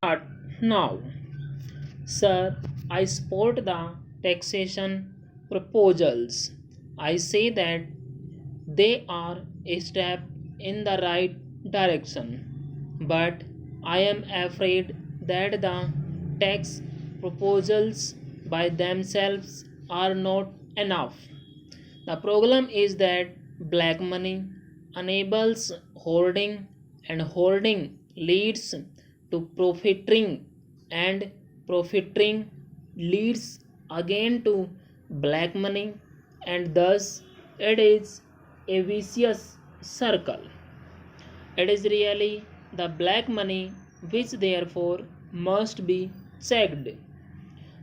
start now. Sir, I support the taxation proposals. I say that they are a step in the right direction, but I am afraid that the tax proposals by themselves are not enough. The problem is that black money enables hoarding, and hoarding leads to profiting, and profiting leads again to black money, and thus it is a vicious circle. It is really the black money which therefore must be checked.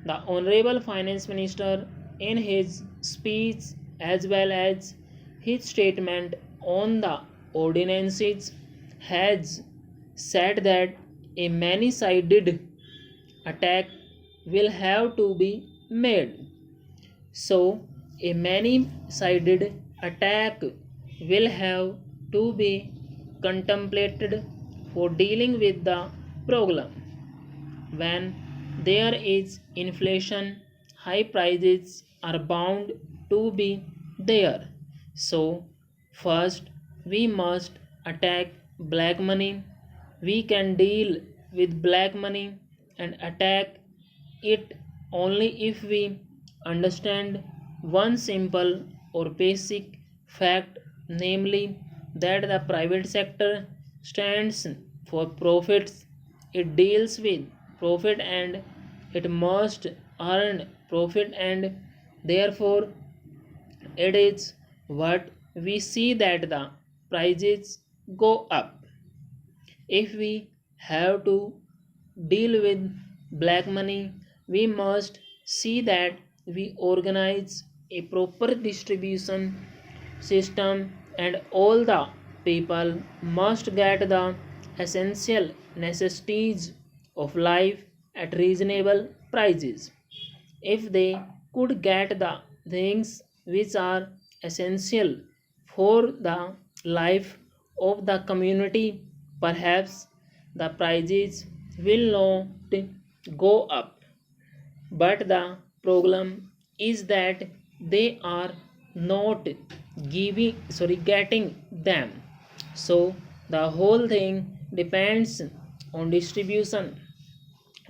The Honorable Finance Minister, in his speech as well as his statement on the ordinances, has said that a many sided attack will have to be made. So, a many sided attack will have to be contemplated for dealing with the problem. When there is inflation, high prices are bound to be there. So, first we must attack black money. We can deal with black money and attack it only if we understand one simple or basic fact, namely that the private sector stands for profits. It deals with profit and it must earn profit, and therefore it is what we see that the prices go up. If we have to deal with black money, we must see that we organize a proper distribution system, and all the people must get the essential necessities of life at reasonable prices. If they could get the things which are essential for the life of the community, perhaps the prices will not go up. But the problem is that they are not getting them. So the whole thing depends on distribution,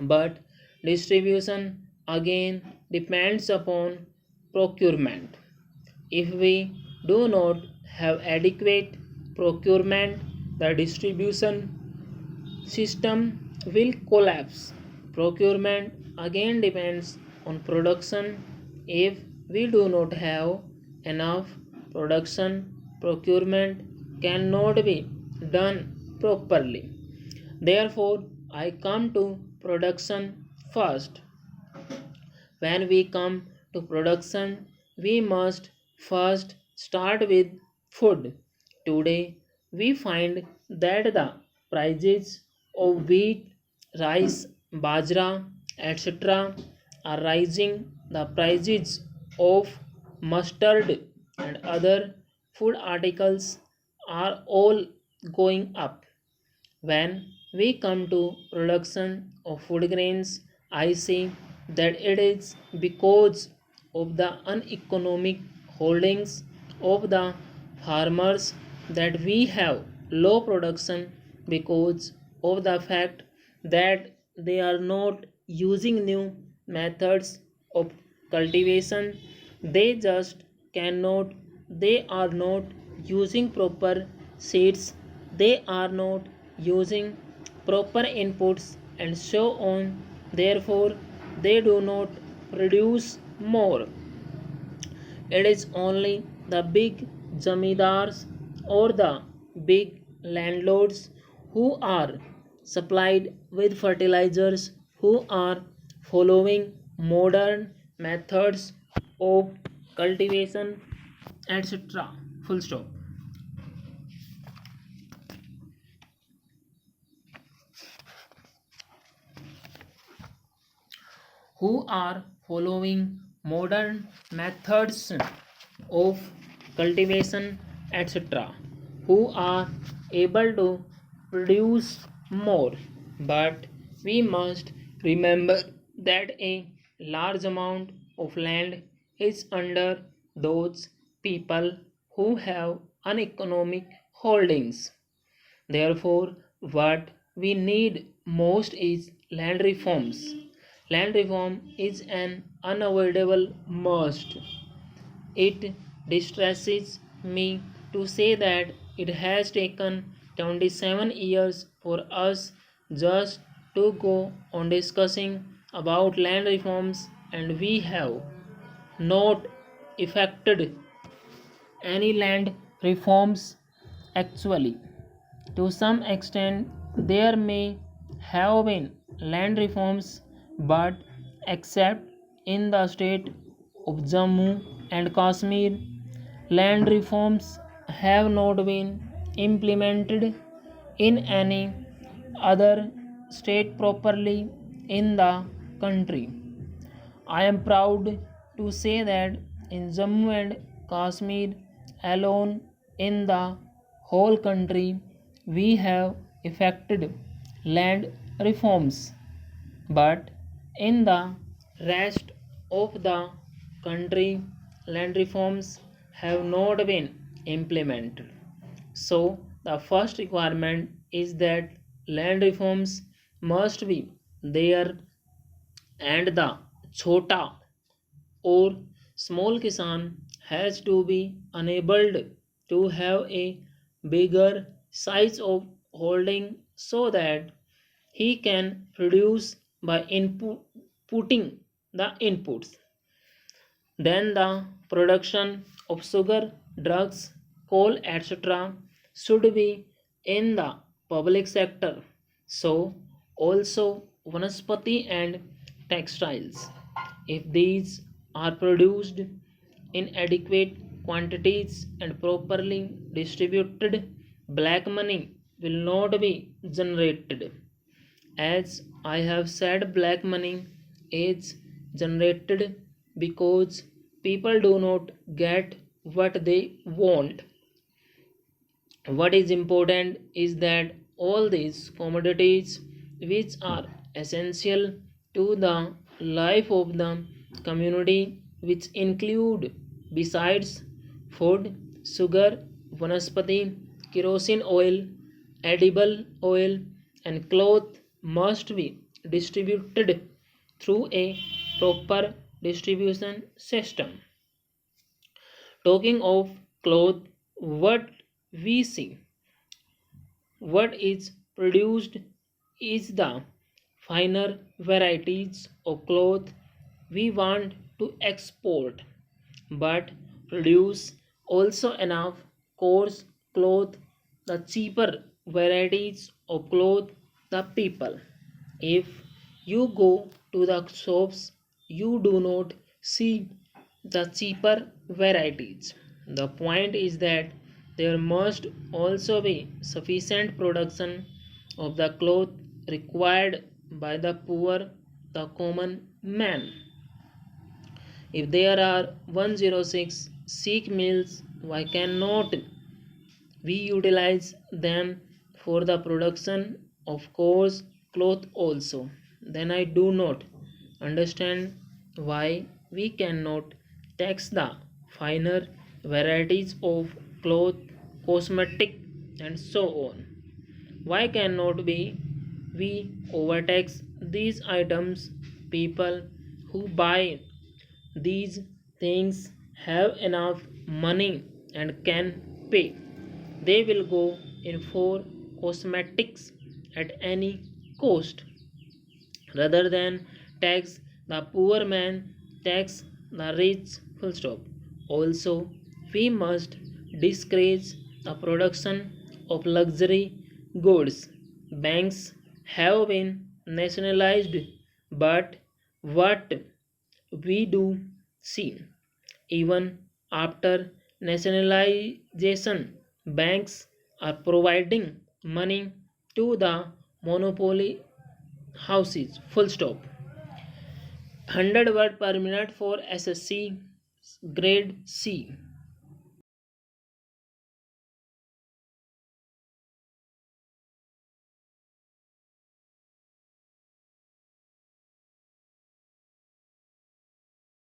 but distribution again depends upon procurement. If we do not have adequate procurement, the distribution system will collapse. Procurement again depends on production. If we do not have enough production, procurement cannot be done properly. Therefore, I come to production first. When we come to production, we must first start with food. Today, we find that the prices of wheat, rice, bajra, etc. are rising. The prices of mustard and other food articles are all going up. When we come to production of food grains, I see that it is because of the uneconomic holdings of the farmers that we have low production, because of the fact that they are not using new methods of cultivation. They just cannot, they are not using proper seeds, they are not using proper inputs, and so on. Therefore, they do not produce more. It is only the big zamidars or the big landlords who are supplied with fertilizers, who are following modern methods of cultivation, etc. Full stop. Who are following modern methods of cultivation, etc., who are able to produce more. But we must remember that a large amount of land is under those people who have uneconomic holdings. Therefore, what we need most is land reforms. Land reform is an unavoidable must. It distresses me to say that it has taken 27 years for us just to go on discussing about land reforms, and we have not effected any land reforms actually. To some extent, there may have been land reforms, but except in the state of Jammu and Kashmir, land reforms have not been implemented in any other state properly in the country. I am proud to say that in Jammu and Kashmir alone, in the whole country, we have effected land reforms, but in the rest of the country, land reforms have not been implemented. So, the first requirement is that land reforms must be there, and the chota or small kisan has to be enabled to have a bigger size of holding so that he can produce by putting the inputs. Then the production of sugar, drugs, coal, etc. should be in the public sector. So also vanaspati and textiles. If these are produced in adequate quantities and properly distributed, black money will not be generated. As I have said, black money is generated because people do not get what they want. What is important is that all these commodities, which are essential to the life of the community, which include, besides food, sugar, vanaspati, kerosene oil, edible oil, and cloth, must be distributed through a proper distribution system. Talking of cloth, what we see, what is produced is the finer varieties of cloth we want to export, but produce also enough coarse cloth, the cheaper varieties of cloth, the people. If you go to the shops, you do not see the cheaper varieties. The point is that there must also be sufficient production of the cloth required by the poor, the common man. If there are 106 Sikh mills, why cannot we utilize them for the production of coarse cloth also? Then I do not understand why we cannot tax the finer varieties of cloth, cosmetic, and so on. Why cannot we overtax these items? People who buy these things have enough money and can pay. They will go in for cosmetics at any cost rather than tax the poor man, tax the rich. Full stop. Also, we must discourage the production of luxury goods. Banks have been nationalized, but what we do see, even after nationalization, banks are providing money to the monopoly houses. Full stop. 100 word per minute for SSC grade C.